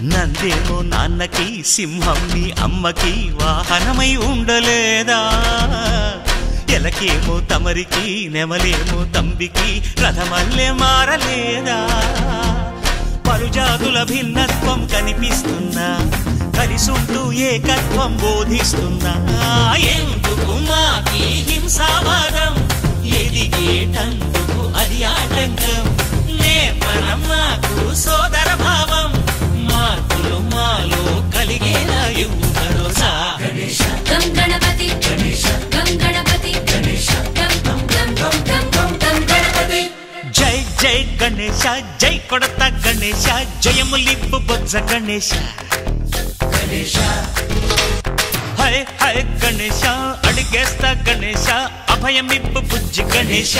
నందేమో నాన్నకి సింహం నీ అమ్మకి వాహనమై ఉండలేదా ఎలకేమో తమరికి నెమలేమో తంబికి రథమల్లే మారలేదా పలుజాతుల భిన్నత్వం కనిపిస్తున్నా కలిసుంటూ ఏకత్వం బోధిస్తున్నా ఎందుకు మాకి హింసావాదం ఎదిగేటందుకు అది ఆటంకం నేపనం మాకు సోదర భావం మార్పులు మాలో కలిగేలా ఇవ్వు భరోసా గణేశ గం గణపతి గణేశ గం గణపతి గణేశ గం గం గం గం గం గం గణపతి జై జై గణేశ జై కొడత గణేశ జయములిప్పు బొజ్జ గణేశ గణేశ హై హై గణేశ అడిగేస్తా గణేశ అభయమిప్పు బుజ్జి గణేశ